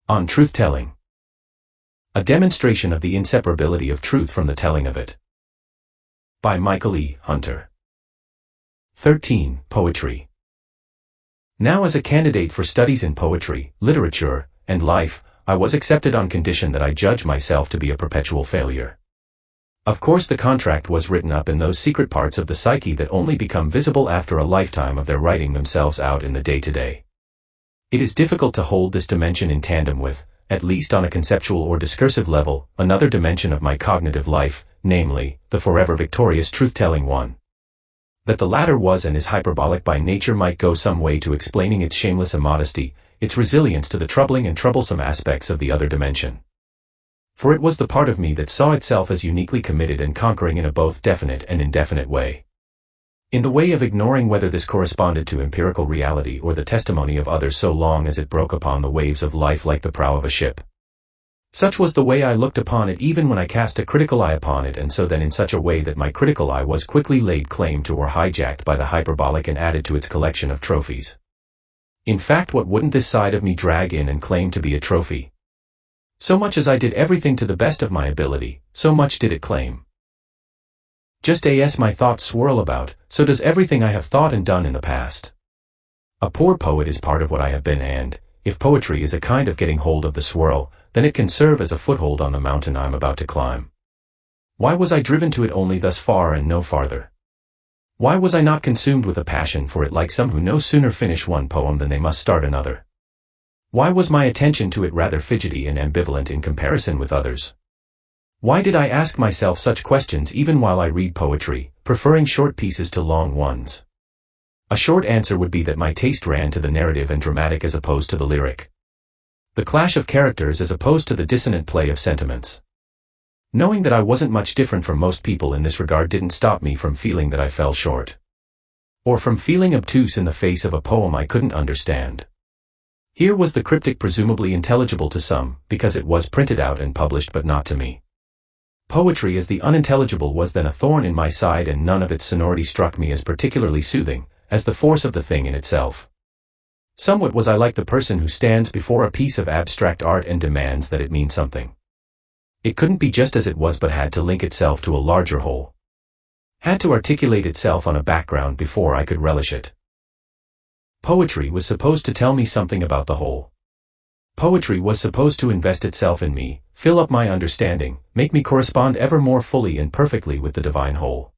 On Truth-Telling. A demonstration of the inseparability of truth from the telling of it. By Michael E. Hunter. 13. Poetry. Now, as a candidate for studies in poetry, literature, and life, I was accepted on condition that I judge myself to be a perpetual failure. Of course, the contract was written up in those secret parts of the psyche that only become visible after a lifetime of their writing themselves out in the day-to-day. It is difficult to hold this dimension in tandem with, at least on a conceptual or discursive level, another dimension of my cognitive life, namely, the forever victorious truth-telling one. That the latter was and is hyperbolic by nature might go some way to explaining its shameless immodesty, its resilience to the troubling and troublesome aspects of the other dimension. For it was the part of me that saw itself as uniquely committed and conquering in a both definite and indefinite way. In the way of ignoring whether this corresponded to empirical reality or the testimony of others so long as it broke upon the waves of life like the prow of a ship. Such was the way I looked upon it even when I cast a critical eye upon it, and so then in such a way that my critical eye was quickly laid claim to or hijacked by the hyperbolic and added to its collection of trophies. In fact, what wouldn't this side of me drag in and claim to be a trophy? So much as I did everything to the best of my ability, so much did it claim. Just as my thoughts swirl about, so does everything I have thought and done in the past. A poor poet is part of what I have been, and, if poetry is a kind of getting hold of the swirl, then it can serve as a foothold on the mountain I'm about to climb. Why was I driven to it only thus far and no farther? Why was I not consumed with a passion for it like some who no sooner finish one poem than they must start another? Why was my attention to it rather fidgety and ambivalent in comparison with others? Why did I ask myself such questions even while I read poetry, preferring short pieces to long ones? A short answer would be that my taste ran to the narrative and dramatic as opposed to the lyric. The clash of characters as opposed to the dissonant play of sentiments. Knowing that I wasn't much different from most people in this regard didn't stop me from feeling that I fell short. Or from feeling obtuse in the face of a poem I couldn't understand. Here was the cryptic presumably intelligible to some, because it was printed out and published, but not to me. Poetry as the unintelligible was then a thorn in my side, and none of its sonority struck me as particularly soothing, as the force of the thing in itself. Somewhat was I like the person who stands before a piece of abstract art and demands that it mean something. It couldn't be just as it was, but had to link itself to a larger whole. Had to articulate itself on a background before I could relish it. Poetry was supposed to tell me something about the whole. Poetry was supposed to invest itself in me, fill up my understanding, make me correspond ever more fully and perfectly with the divine whole.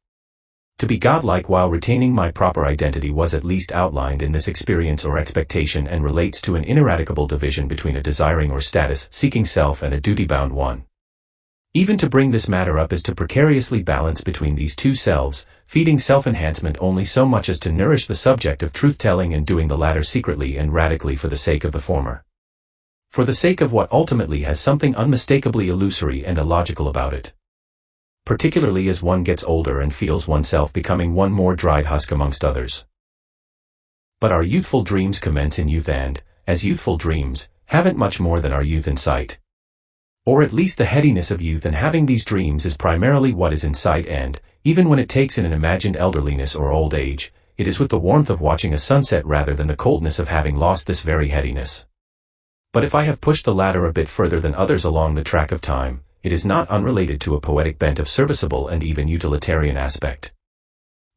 To be godlike while retaining my proper identity was at least outlined in this experience or expectation, and relates to an ineradicable division between a desiring or status-seeking self and a duty-bound one. Even to bring this matter up is to precariously balance between these two selves, feeding self-enhancement only so much as to nourish the subject of truth-telling, and doing the latter secretly and radically for the sake of the former. For the sake of what ultimately has something unmistakably illusory and illogical about it. Particularly as one gets older and feels oneself becoming one more dried husk amongst others. But our youthful dreams commence in youth, and, as youthful dreams, haven't much more than our youth in sight. Or at least the headiness of youth and having these dreams is primarily what is in sight, and, even when it takes in an imagined elderliness or old age, it is with the warmth of watching a sunset rather than the coldness of having lost this very headiness. But if I have pushed the latter a bit further than others along the track of time, it is not unrelated to a poetic bent of serviceable and even utilitarian aspect.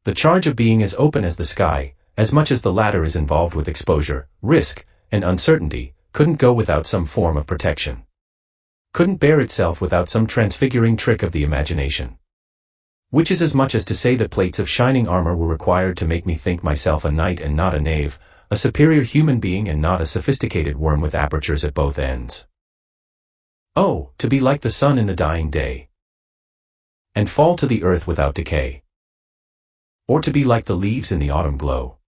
The charge of being as open as the sky, as much as the latter is involved with exposure, risk, and uncertainty, couldn't go without some form of protection. Couldn't bear itself without some transfiguring trick of the imagination. Which is as much as to say that plates of shining armor were required to make me think myself a knight and not a knave, a superior human being and not a sophisticated worm with apertures at both ends. Oh, to be like the sun in the dying day, and fall to the earth without decay. Or to be like the leaves in the autumn glow,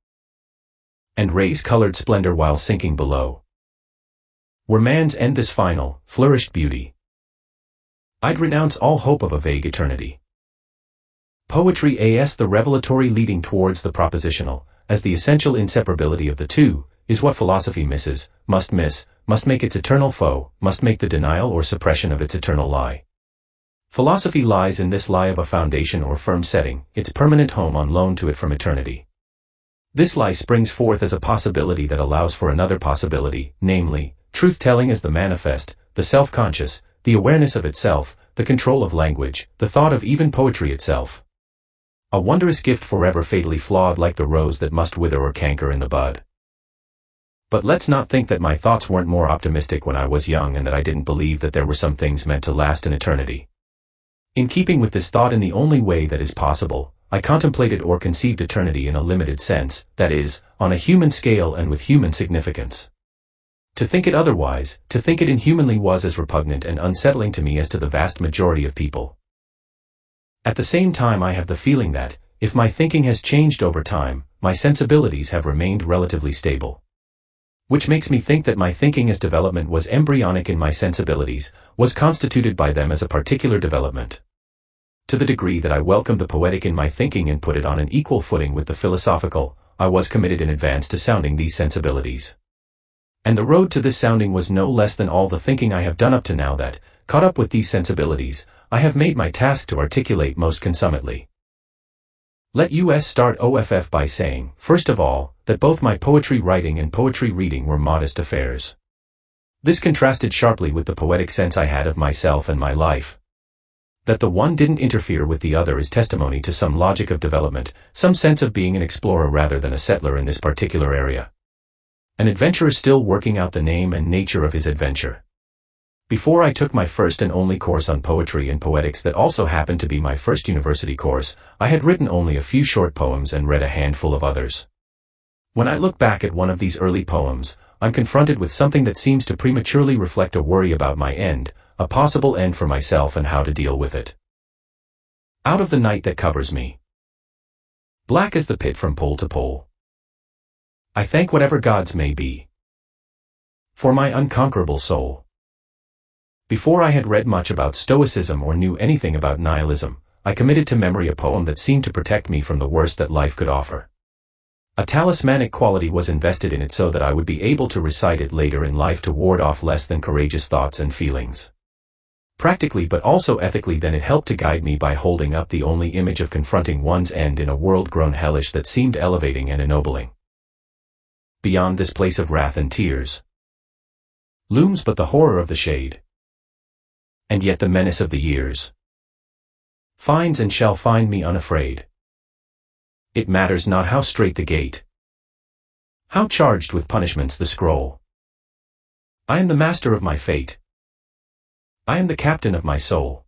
and raise colored splendor while sinking below. Were man's end this final, flourished beauty, I'd renounce all hope of a vague eternity. Poetry as the revelatory leading towards the propositional, as the essential inseparability of the two, is what philosophy misses, must miss, must make its eternal foe, must make the denial or suppression of its eternal lie. Philosophy lies in this lie of a foundation or firm setting, its permanent home on loan to it from eternity. This lie springs forth as a possibility that allows for another possibility, namely, Truth-telling as the manifest, the self-conscious, the awareness of itself, the control of language, the thought of even poetry itself. A wondrous gift forever fatally flawed like the rose that must wither or canker in the bud. But let's not think that my thoughts weren't more optimistic when I was young and that I didn't believe that there were some things meant to last in eternity. In keeping with this thought in the only way that is possible, I contemplated or conceived eternity in a limited sense, that is, on a human scale and with human significance. To think it otherwise, to think it inhumanly was as repugnant and unsettling to me as to the vast majority of people. At the same time I have the feeling that, if my thinking has changed over time, my sensibilities have remained relatively stable. Which makes me think that my thinking as development was embryonic in my sensibilities, was constituted by them as a particular development. To the degree that I welcomed the poetic in my thinking and put it on an equal footing with the philosophical, I was committed in advance to sounding these sensibilities. And the road to this sounding was no less than all the thinking I have done up to now that, caught up with these sensibilities, I have made my task to articulate most consummately. Let us start off by saying, first of all, that both my poetry writing and poetry reading were modest affairs. This contrasted sharply with the poetic sense I had of myself and my life. That the one didn't interfere with the other is testimony to some logic of development, some sense of being an explorer rather than a settler in this particular area. An adventurer still working out the name and nature of his adventure. Before I took my first and only course on poetry and poetics that also happened to be my first university course, I had written only a few short poems and read a handful of others. When I look back at one of these early poems, I'm confronted with something that seems to prematurely reflect a worry about my end, a possible end for myself and how to deal with it. Out of the night that covers me. Black as the pit from pole to pole. I thank whatever gods may be. For my unconquerable soul. Before I had read much about Stoicism or knew anything about nihilism, I committed to memory a poem that seemed to protect me from the worst that life could offer. A talismanic quality was invested in it so that I would be able to recite it later in life to ward off less than courageous thoughts and feelings. Practically but also ethically then it helped to guide me by holding up the only image of confronting one's end in a world grown hellish that seemed elevating and ennobling. Beyond this place of wrath and tears looms but the horror of the shade. And yet the menace of the years finds and shall find me unafraid. It matters not how straight the gate, how charged with punishments the scroll. I am the master of my fate. I am the captain of my soul.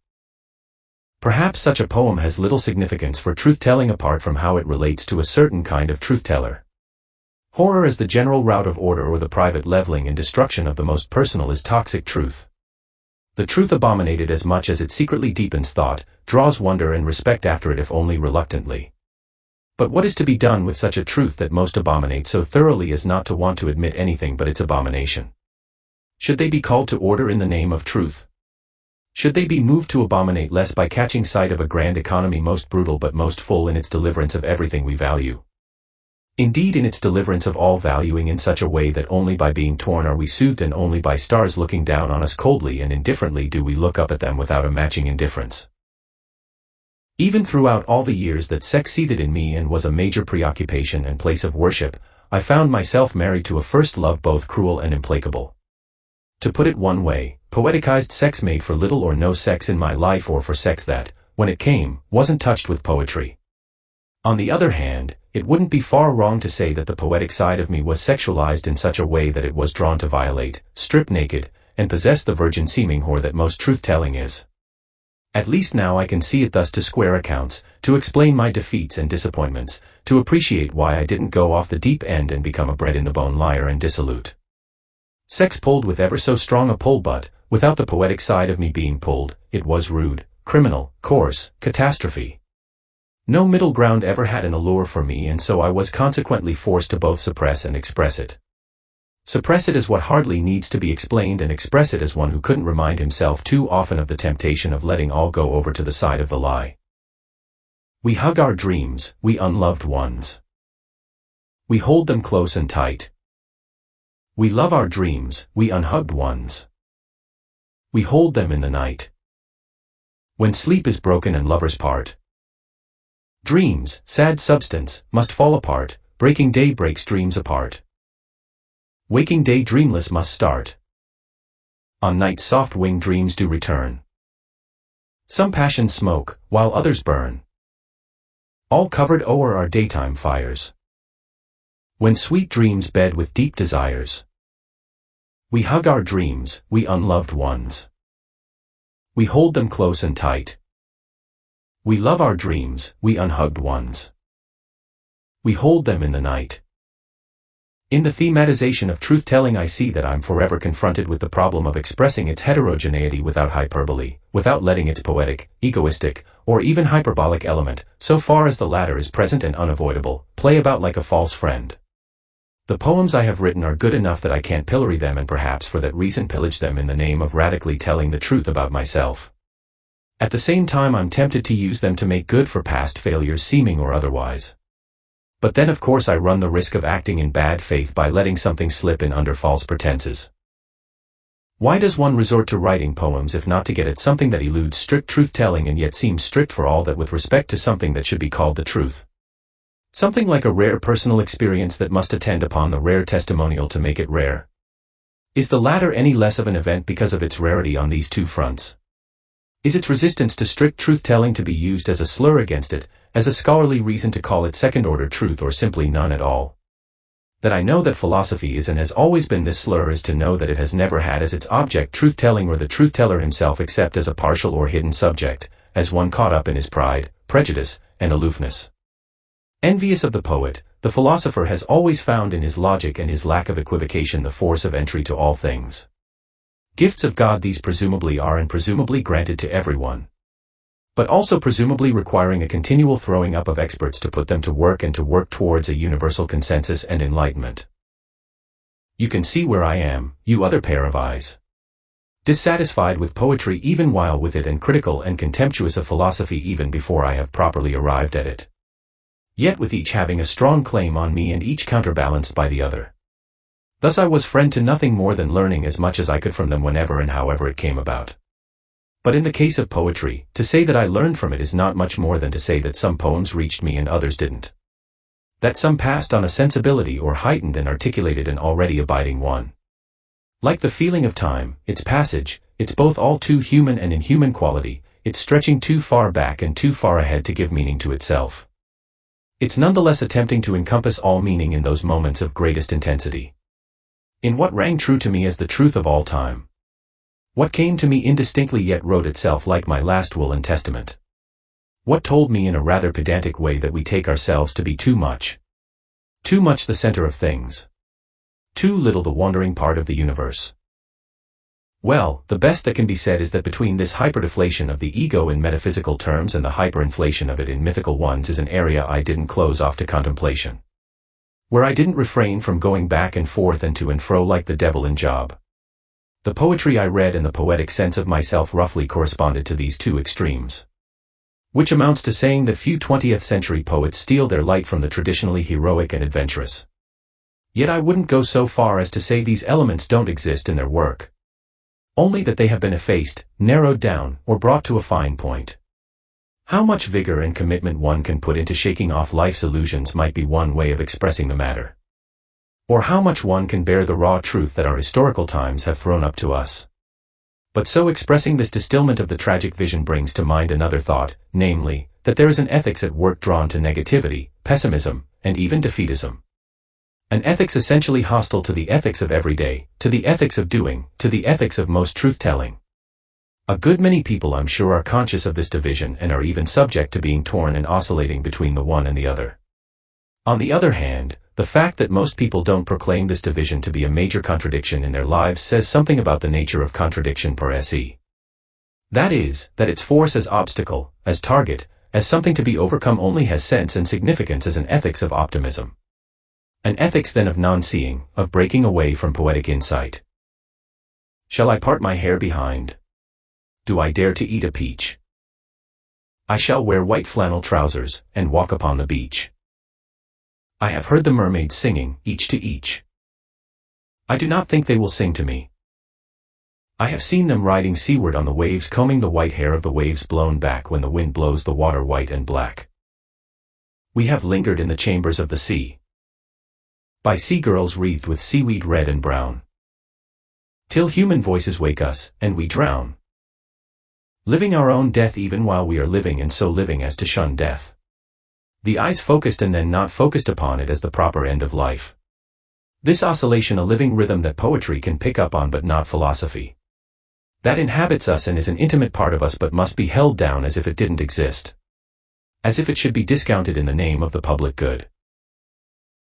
Perhaps such a poem has little significance for truth-telling apart from how it relates to a certain kind of truth-teller. Horror as the general route of order or the private leveling and destruction of the most personal is toxic truth. The truth abominated as much as it secretly deepens thought, draws wonder and respect after it if only reluctantly. But what is to be done with such a truth that most abominate so thoroughly as not to want to admit anything but its abomination? Should they be called to order in the name of truth? Should they be moved to abominate less by catching sight of a grand economy most brutal but most full in its deliverance of everything we value? Indeed in its deliverance of all valuing in such a way that only by being torn are we soothed and only by stars looking down on us coldly and indifferently do we look up at them without a matching indifference. Even throughout all the years that sex seated in me and was a major preoccupation and place of worship, I found myself married to a first love both cruel and implacable. To put it one way, poeticized sex made for little or no sex in my life or for sex that, when it came, wasn't touched with poetry. On the other hand, it wouldn't be far wrong to say that the poetic side of me was sexualized in such a way that it was drawn to violate, strip naked, and possess the virgin-seeming whore that most truth-telling is. At least now I can see it thus to square accounts, to explain my defeats and disappointments, to appreciate why I didn't go off the deep end and become a bred-in-the-bone liar and dissolute. Sex pulled with ever so strong a pull but, without the poetic side of me being pulled, it was rude, criminal, coarse, catastrophe. No middle ground ever had an allure for me and so I was consequently forced to both suppress and express it. Suppress it as what hardly needs to be explained and express it as one who couldn't remind himself too often of the temptation of letting all go over to the side of the lie. We hug our dreams, we unloved ones. We hold them close and tight. We love our dreams, we unhugged ones. We hold them in the night. When sleep is broken and lovers part. Dreams, sad substance, must fall apart, breaking day breaks dreams apart. Waking day dreamless must start. on night's soft wing dreams do return. Some passions smoke, while others burn. All covered o'er our daytime fires. When sweet dreams bed with deep desires. We hug our dreams, we unloved ones. We hold them close and tight. We love our dreams, we unhugged ones. We hold them in the night. In the thematization of truth-telling, I see that I'm forever confronted with the problem of expressing its heterogeneity without hyperbole, without letting its poetic, egoistic, or even hyperbolic element, so far as the latter is present and unavoidable, play about like a false friend. The poems I have written are good enough that I can't pillory them, and perhaps for that reason pillage them in the name of radically telling the truth about myself. At the same time, I'm tempted to use them to make good for past failures, seeming or otherwise. But then of course I run the risk of acting in bad faith by letting something slip in under false pretenses. Why does one resort to writing poems if not to get at something that eludes strict truth-telling and yet seems strict for all that with respect to something that should be called the truth? Something like a rare personal experience that must attend upon the rare testimonial to make it rare. Is the latter any less of an event because of its rarity on these two fronts? Is its resistance to strict truth-telling to be used as a slur against it, as a scholarly reason to call it second-order truth, or simply none at all? That I know that philosophy is and has always been this slur is to know that it has never had as its object truth-telling or the truth-teller himself, except as a partial or hidden subject, as one caught up in his pride, prejudice, and aloofness. Envious of the poet, the philosopher has always found in his logic and his lack of equivocation the force of entry to all things. Gifts of God these presumably are, and presumably granted to everyone. But also presumably requiring a continual throwing up of experts to put them to work and to work towards a universal consensus and enlightenment. You can see where I am, you other pair of eyes. Dissatisfied with poetry even while with it, and critical and contemptuous of philosophy even before I have properly arrived at it. Yet with each having a strong claim on me and each counterbalanced by the other. Thus I was friend to nothing more than learning as much as I could from them whenever and however it came about. But in the case of poetry, to say that I learned from it is not much more than to say that some poems reached me and others didn't. That some passed on a sensibility or heightened and articulated an already abiding one. Like the feeling of time, its passage, its both all too human and inhuman quality, its stretching too far back and too far ahead to give meaning to itself. It's nonetheless attempting to encompass all meaning in those moments of greatest intensity. In what rang true to me as the truth of all time. What came to me indistinctly yet wrote itself like my last will and testament. What told me in a rather pedantic way that we take ourselves to be too much. Too much the center of things. Too little the wandering part of the universe. Well, the best that can be said is that between this hyperdeflation of the ego in metaphysical terms and the hyperinflation of it in mythical ones is an area I didn't close off to contemplation. Where I didn't refrain from going back and forth and to and fro like the devil in Job. The poetry I read and the poetic sense of myself roughly corresponded to these two extremes. Which amounts to saying that few 20th century poets steal their light from the traditionally heroic and adventurous. Yet I wouldn't go so far as to say these elements don't exist in their work. Only that they have been effaced, narrowed down, or brought to a fine point. How much vigor and commitment one can put into shaking off life's illusions might be one way of expressing the matter. Or how much one can bear the raw truth that our historical times have thrown up to us. But so expressing this distilment of the tragic vision brings to mind another thought, namely, that there is an ethics at work drawn to negativity, pessimism, and even defeatism. An ethics essentially hostile to the ethics of everyday, to the ethics of doing, to the ethics of most truth-telling. A good many people I'm sure are conscious of this division and are even subject to being torn and oscillating between the one and the other. On the other hand, the fact that most people don't proclaim this division to be a major contradiction in their lives says something about the nature of contradiction per se. That is, that its force as obstacle, as target, as something to be overcome only has sense and significance as an ethics of optimism. An ethics then of non-seeing, of breaking away from poetic insight. Shall I part my hair behind? Do I dare to eat a peach? I shall wear white flannel trousers, and walk upon the beach. I have heard the mermaids singing, each to each. I do not think they will sing to me. I have seen them riding seaward on the waves, combing the white hair of the waves blown back when the wind blows the water white and black. We have lingered in the chambers of the sea. By sea girls wreathed with seaweed red and brown. till human voices wake us, and we drown. Living our own death even while we are living, and so living as to shun death. The eyes focused and then not focused upon it as the proper end of life. This oscillation, a living rhythm that poetry can pick up on but not philosophy. That inhabits us and is an intimate part of us but must be held down as if it didn't exist. As if it should be discounted in the name of the public good.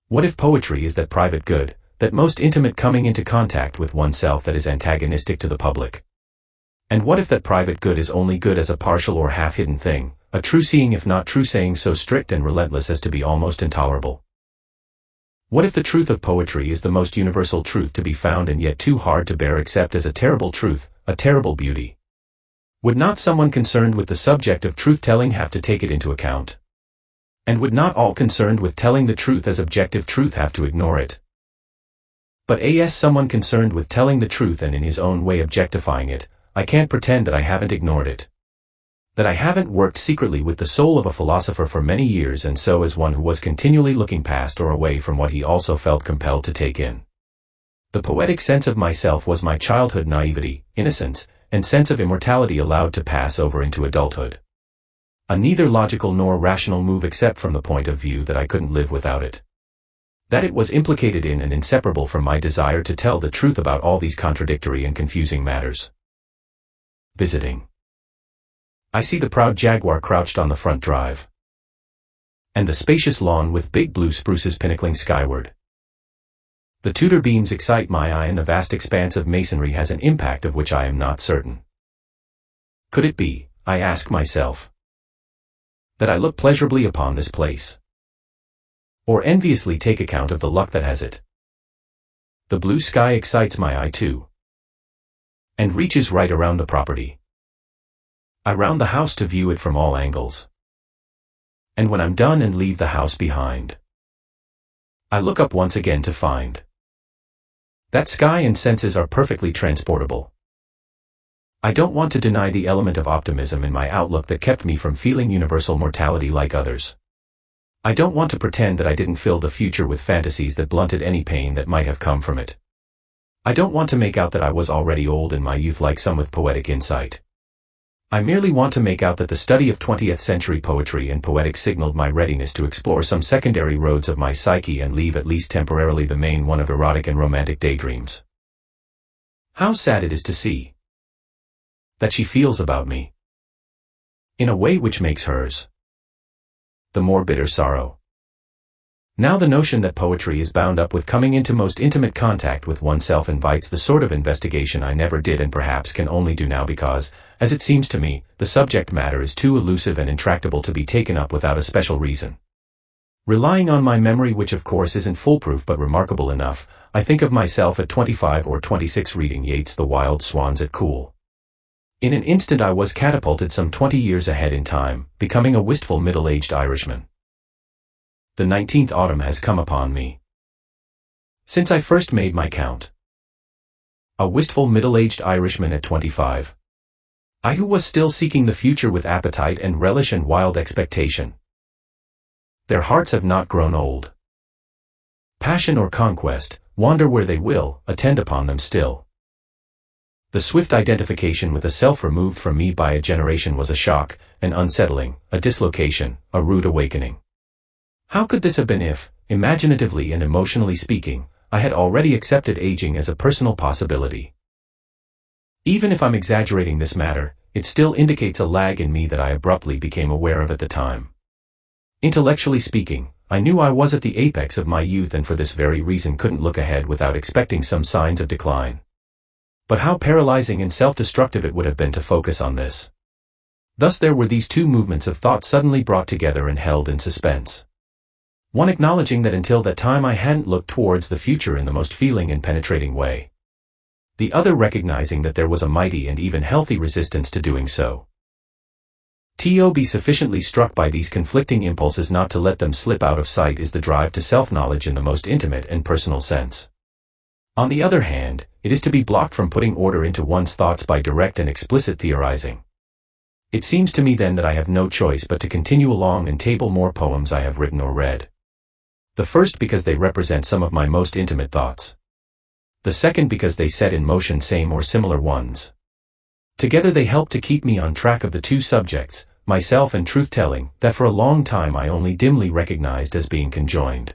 What if poetry is that private good, that most intimate coming into contact with oneself that is antagonistic to the public? And what if that private good is only good as a partial or half-hidden thing, a true seeing if not true saying so strict and relentless as to be almost intolerable? What if the truth of poetry is the most universal truth to be found and yet too hard to bear except as a terrible truth, a terrible beauty? Would not someone concerned with the subject of truth-telling have to take it into account? And would not all concerned with telling the truth as objective truth have to ignore it? But as someone concerned with telling the truth and in his own way objectifying it, I can't pretend that I haven't ignored it. That I haven't worked secretly with the soul of a philosopher for many years, and so as one who was continually looking past or away from what he also felt compelled to take in. The poetic sense of myself was my childhood naivety, innocence, and sense of immortality allowed to pass over into adulthood. A neither logical nor rational move except from the point of view that I couldn't live without it. That it was implicated in and inseparable from my desire to tell the truth about all these contradictory and confusing matters. Visiting. I see the proud jaguar crouched on the front drive. And the spacious lawn with big blue spruces pinnacling skyward. The Tudor beams excite my eye, and the vast expanse of masonry has an impact of which I am not certain. Could it be, I ask myself, that I look pleasurably upon this place? Or enviously take account of the luck that has it? The blue sky excites my eye too. And reaches right around the property. I round the house to view it from all angles. And when I'm done and leave the house behind, I look up once again to find that sky and senses are perfectly transportable. I don't want to deny the element of optimism in my outlook that kept me from feeling universal mortality like others. I don't want to pretend that I didn't fill the future with fantasies that blunted any pain that might have come from it. I don't want to make out that I was already old in my youth like some with poetic insight. I merely want to make out that the study of 20th century poetry and poetics signaled my readiness to explore some secondary roads of my psyche and leave at least temporarily the main one of erotic and romantic daydreams. How sad it is to see that she feels about me in a way which makes hers the more bitter sorrow. Now the notion that poetry is bound up with coming into most intimate contact with oneself invites the sort of investigation I never did and perhaps can only do now because, as it seems to me, the subject matter is too elusive and intractable to be taken up without a special reason. Relying on my memory, which of course isn't foolproof but remarkable enough, I think of myself at 25 or 26 reading Yeats' The Wild Swans at Cool. In an instant I was catapulted some 20 years ahead in time, becoming a wistful middle-aged Irishman. The 19th autumn has come upon me since I first made my count. A wistful middle-aged Irishman at 25. I who was still seeking the future with appetite and relish and wild expectation. Their hearts have not grown old. Passion or conquest, wander where they will, attend upon them still. The swift identification with a self removed from me by a generation was a shock, an unsettling, a dislocation, a rude awakening. How could this have been if, imaginatively and emotionally speaking, I had already accepted aging as a personal possibility? Even if I'm exaggerating this matter, it still indicates a lag in me that I abruptly became aware of at the time. Intellectually speaking, I knew I was at the apex of my youth and for this very reason couldn't look ahead without expecting some signs of decline. But how paralyzing and self-destructive it would have been to focus on this. Thus there were these two movements of thought suddenly brought together and held in suspense. One acknowledging that until that time I hadn't looked towards the future in the most feeling and penetrating way. The other recognizing that there was a mighty and even healthy resistance to doing so. To be sufficiently struck by these conflicting impulses not to let them slip out of sight is the drive to self-knowledge in the most intimate and personal sense. On the other hand, it is to be blocked from putting order into one's thoughts by direct and explicit theorizing. It seems to me then that I have no choice but to continue along and table more poems I have written or read. The first because they represent some of my most intimate thoughts. The second because they set in motion same or similar ones. Together they help to keep me on track of the two subjects, myself and truth-telling, that for a long time I only dimly recognized as being conjoined.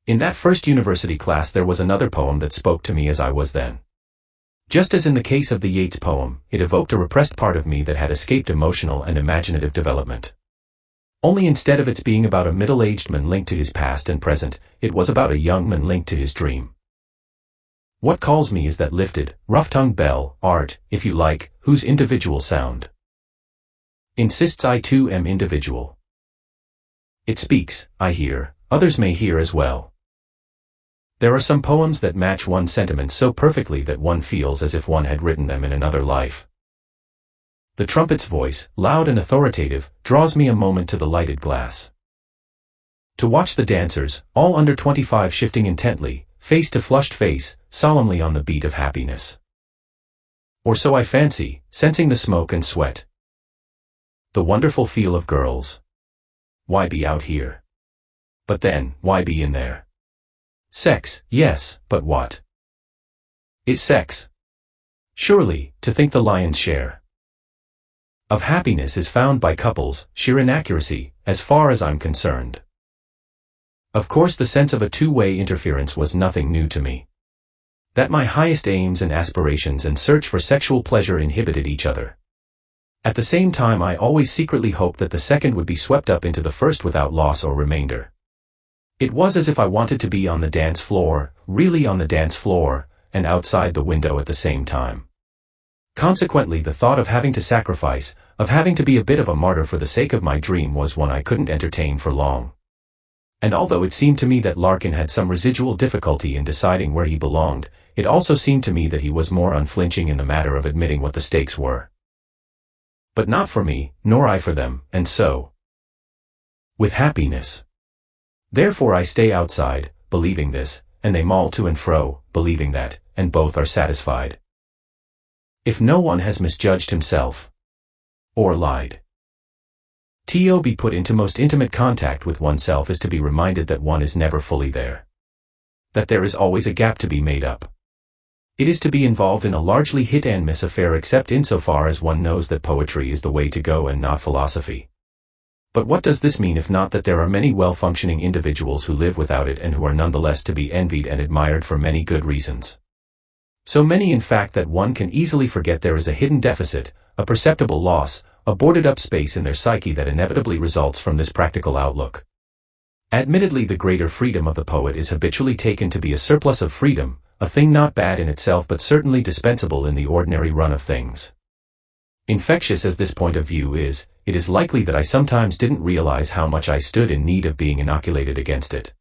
In that first university class there was another poem that spoke to me as I was then. Just as in the case of the Yeats poem, it evoked a repressed part of me that had escaped emotional and imaginative development. Only instead of its being about a middle-aged man linked to his past and present, it was about a young man linked to his dream. What calls me is that lifted, rough-tongued bell, art, if you like, whose individual sound insists I too am individual. It speaks, I hear, others may hear as well. There are some poems that match one's sentiments so perfectly that one feels as if one had written them in another life. The trumpet's voice, loud and authoritative, draws me a moment to the lighted glass. To watch the dancers, all under 25 shifting intently, face to flushed face, solemnly on the beat of happiness. Or so I fancy, sensing the smoke and sweat. The wonderful feel of girls. Why be out here? But then, why be in there? Sex, yes, but what is sex? Surely, to think the lion's share of happiness is found by couples, sheer inaccuracy, as far as I'm concerned. Of course the sense of a two-way interference was nothing new to me. That my highest aims and aspirations and search for sexual pleasure inhibited each other. At the same time I always secretly hoped that the second would be swept up into the first without loss or remainder. It was as if I wanted to be on the dance floor, really on the dance floor, and outside the window at the same time. Consequently the thought of having to sacrifice, of having to be a bit of a martyr for the sake of my dream was one I couldn't entertain for long. And although it seemed to me that Larkin had some residual difficulty in deciding where he belonged, it also seemed to me that he was more unflinching in the matter of admitting what the stakes were. But not for me, nor I for them, and so with happiness. Therefore I stay outside, believing this, and they maul to and fro, believing that, and both are satisfied. If no one has misjudged himself, or lied. To be put into most intimate contact with oneself is to be reminded that one is never fully there. That there is always a gap to be made up. It is to be involved in a largely hit-and-miss affair except insofar as one knows that poetry is the way to go and not philosophy. But what does this mean if not that there are many well-functioning individuals who live without it and who are nonetheless to be envied and admired for many good reasons? So many in fact that one can easily forget there is a hidden deficit, a perceptible loss, a boarded-up space in their psyche that inevitably results from this practical outlook. Admittedly the greater freedom of the poet is habitually taken to be a surplus of freedom, a thing not bad in itself but certainly dispensable in the ordinary run of things. Infectious as this point of view is, it is likely that I sometimes didn't realize how much I stood in need of being inoculated against it.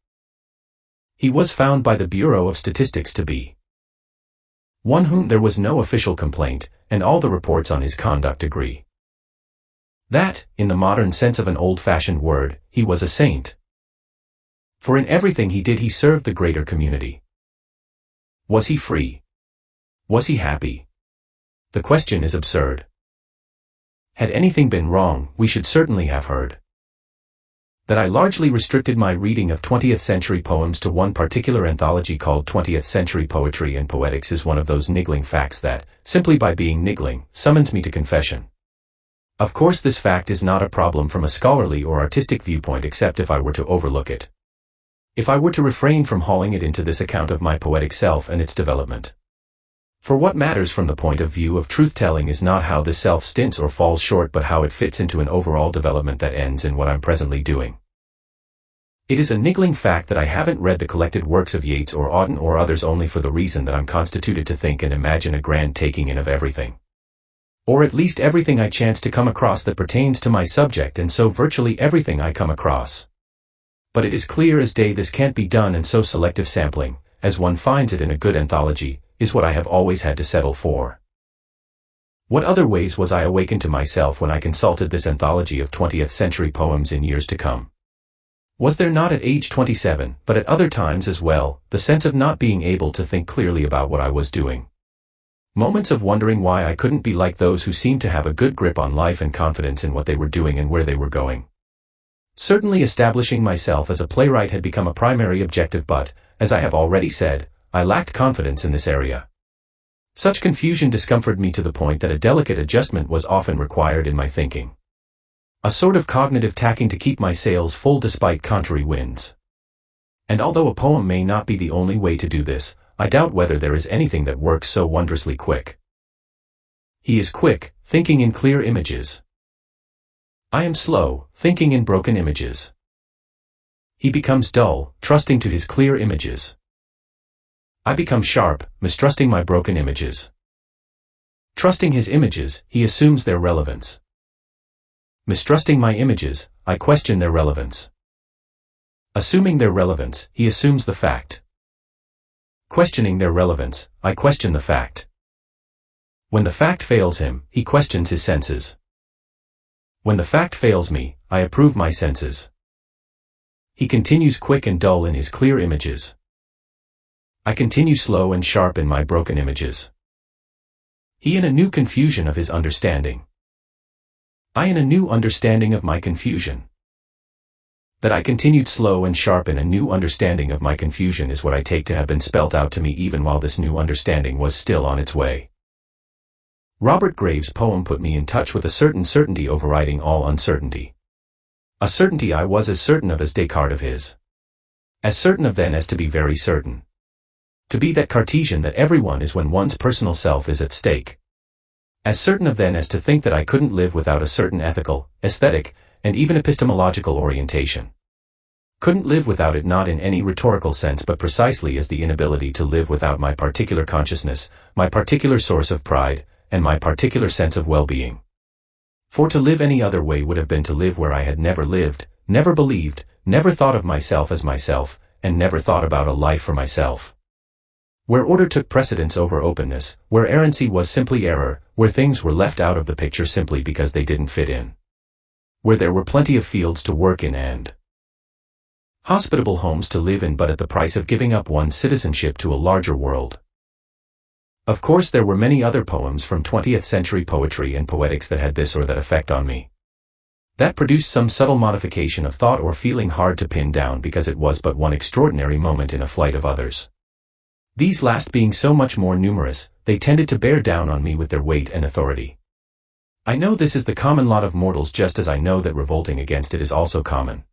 He was found by the Bureau of Statistics to be one whom there was no official complaint, and all the reports on his conduct agree that, in the modern sense of an old-fashioned word, he was a saint. For in everything he did he served the greater community. Was he free? Was he happy? The question is absurd. Had anything been wrong, we should certainly have heard that I largely restricted my reading of 20th century poems to one particular anthology called 20th Century Poetry and Poetics is one of those niggling facts that, simply by being niggling, summons me to confession. Of course this fact is not a problem from a scholarly or artistic viewpoint except if I were to overlook it. If I were to refrain from hauling it into this account of my poetic self and its development. For what matters from the point of view of truth-telling is not how this self stints or falls short but how it fits into an overall development that ends in what I'm presently doing. It is a niggling fact that I haven't read the collected works of Yeats or Auden or others only for the reason that I'm constituted to think and imagine a grand taking in of everything. Or at least everything I chance to come across that pertains to my subject and so virtually everything I come across. But it is clear as day this can't be done and so selective sampling, as one finds it in a good anthology, is what I have always had to settle for. What other ways was I awakened to myself when I consulted this anthology of 20th century poems in years to come? Was there not at age 27, but at other times as well, the sense of not being able to think clearly about what I was doing? Moments of wondering why I couldn't be like those who seemed to have a good grip on life and confidence in what they were doing and where they were going. Certainly establishing myself as a playwright had become a primary objective but, as I have already said, I lacked confidence in this area. Such confusion discomforted me to the point that a delicate adjustment was often required in my thinking. A sort of cognitive tacking to keep my sails full despite contrary winds. And although a poem may not be the only way to do this, I doubt whether there is anything that works so wondrously quick. He is quick, thinking in clear images. I am slow, thinking in broken images. He becomes dull, trusting to his clear images. I become sharp, mistrusting my broken images. Trusting his images, he assumes their relevance. Mistrusting my images, I question their relevance. Assuming their relevance, he assumes the fact. Questioning their relevance, I question the fact. When the fact fails him, he questions his senses. When the fact fails me, I approve my senses. He continues quick and dull in his clear images. I continue slow and sharp in my broken images. He in a new confusion of his understanding. I in a new understanding of my confusion. That I continued slow and sharp in a new understanding of my confusion is what I take to have been spelt out to me even while this new understanding was still on its way. Robert Graves' poem put me in touch with a certain certainty overriding all uncertainty. A certainty I was as certain of as Descartes of his. As certain of then as to be very certain. To be that Cartesian that everyone is when one's personal self is at stake. As certain of then as to think that I couldn't live without a certain ethical, aesthetic, and even epistemological orientation. Couldn't live without it not in any rhetorical sense but precisely as the inability to live without my particular consciousness, my particular source of pride, and my particular sense of well-being. For to live any other way would have been to live where I had never lived, never believed, never thought of myself as myself, and never thought about a life for myself. Where order took precedence over openness, where errancy was simply error, where things were left out of the picture simply because they didn't fit in. Where there were plenty of fields to work in and hospitable homes to live in but at the price of giving up one's citizenship to a larger world. Of course there were many other poems from 20th century poetry and poetics that had this or that effect on me. That produced some subtle modification of thought or feeling hard to pin down because it was but one extraordinary moment in a flight of others. These last being so much more numerous, they tended to bear down on me with their weight and authority. I know this is the common lot of mortals just as I know that revolting against it is also common.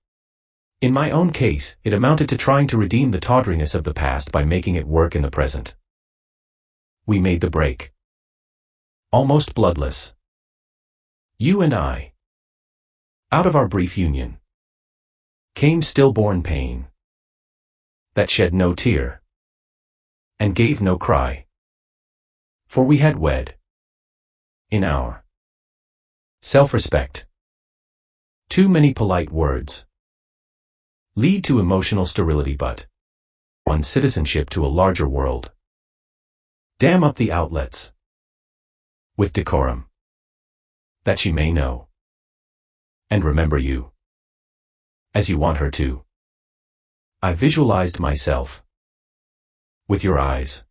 In my own case, it amounted to trying to redeem the tawdriness of the past by making it work in the present. We made the break. Almost bloodless. You and I. Out of our brief union came stillborn pain that shed no tear and gave no cry. For we had wed in our self-respect. Too many polite words lead to emotional sterility but one's citizenship to a larger world. Dam up the outlets with decorum that she may know and remember you as you want her to. I visualized myself with your eyes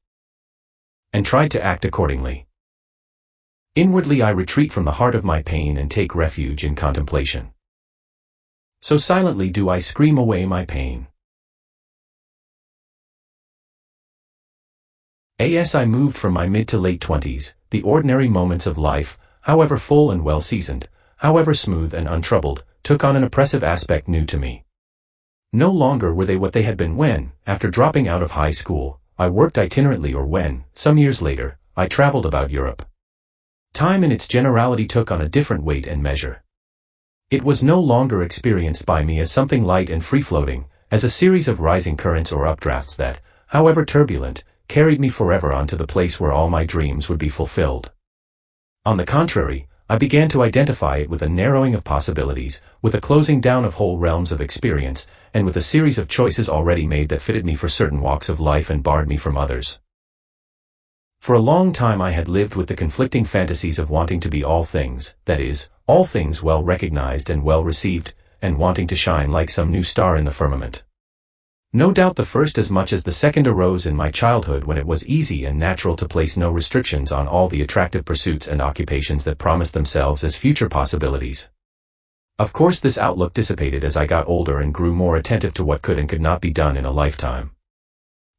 and tried to act accordingly. Inwardly I retreat from the heart of my pain and take refuge in contemplation. So silently do I scream away my pain. As I moved from my mid to late 20s, the ordinary moments of life, however full and well seasoned, however smooth and untroubled, took on an oppressive aspect new to me. No longer were they what they had been when, after dropping out of high school, I worked itinerantly or when, some years later, I traveled about Europe. Time in its generality took on a different weight and measure. It was no longer experienced by me as something light and free-floating, as a series of rising currents or updrafts that, however turbulent, carried me forever on to the place where all my dreams would be fulfilled. On the contrary, I began to identify it with a narrowing of possibilities, with a closing down of whole realms of experience, and with a series of choices already made that fitted me for certain walks of life and barred me from others. For a long time I had lived with the conflicting fantasies of wanting to be all things, that is, all things well recognized and well received, and wanting to shine like some new star in the firmament. No doubt the first as much as the second arose in my childhood when it was easy and natural to place no restrictions on all the attractive pursuits and occupations that promised themselves as future possibilities. Of course this outlook dissipated as I got older and grew more attentive to what could and could not be done in a lifetime.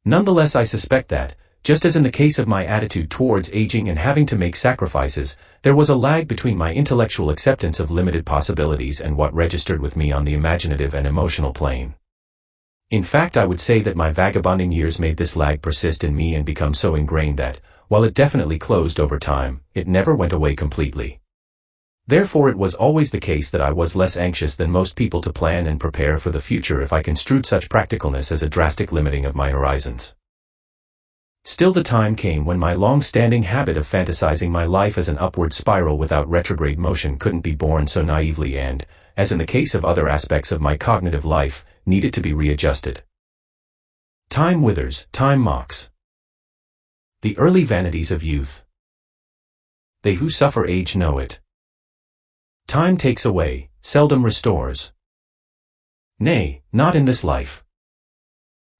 Nonetheless, I suspect that, just as in the case of my attitude towards aging and having to make sacrifices, there was a lag between my intellectual acceptance of limited possibilities and what registered with me on the imaginative and emotional plane. In fact, I would say that my vagabonding years made this lag persist in me and become so ingrained that, while it definitely closed over time, it never went away completely. Therefore, it was always the case that I was less anxious than most people to plan and prepare for the future if I construed such practicalness as a drastic limiting of my horizons. Still, the time came when my long-standing habit of fantasizing my life as an upward spiral without retrograde motion couldn't be borne so naively and, as in the case of other aspects of my cognitive life, needed to be readjusted. Time withers, time mocks. The early vanities of youth. They who suffer age know it. Time takes away, seldom restores. Nay, not in this life.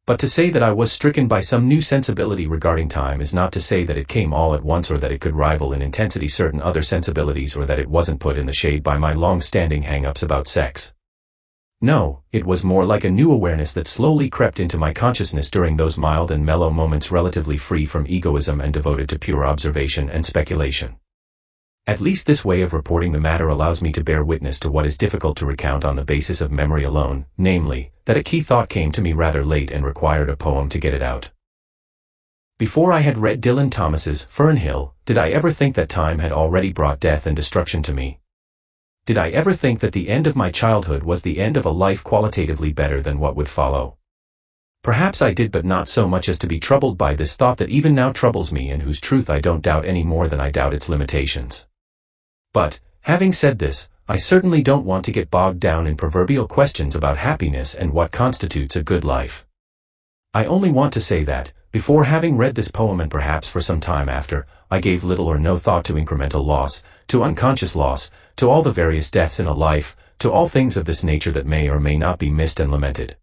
But to say that I was stricken by some new sensibility regarding time is not to say that it came all at once or that it could rival in intensity certain other sensibilities or that it wasn't put in the shade by my long-standing hang-ups about sex. No, it was more like a new awareness that slowly crept into my consciousness during those mild and mellow moments relatively free from egoism and devoted to pure observation and speculation. At least this way of reporting the matter allows me to bear witness to what is difficult to recount on the basis of memory alone, namely, that a key thought came to me rather late and required a poem to get it out. Before I had read Dylan Thomas's Fernhill, did I ever think that time had already brought death and destruction to me? Did I ever think that the end of my childhood was the end of a life qualitatively better than what would follow? Perhaps I did, but not so much as to be troubled by this thought that even now troubles me and whose truth I don't doubt any more than I doubt its limitations. But, having said this, I certainly don't want to get bogged down in proverbial questions about happiness and what constitutes a good life. I only want to say that, before having read this poem and perhaps for some time after, I gave little or no thought to incremental loss, to unconscious loss, to all the various deaths in a life, to all things of this nature that may or may not be missed and lamented.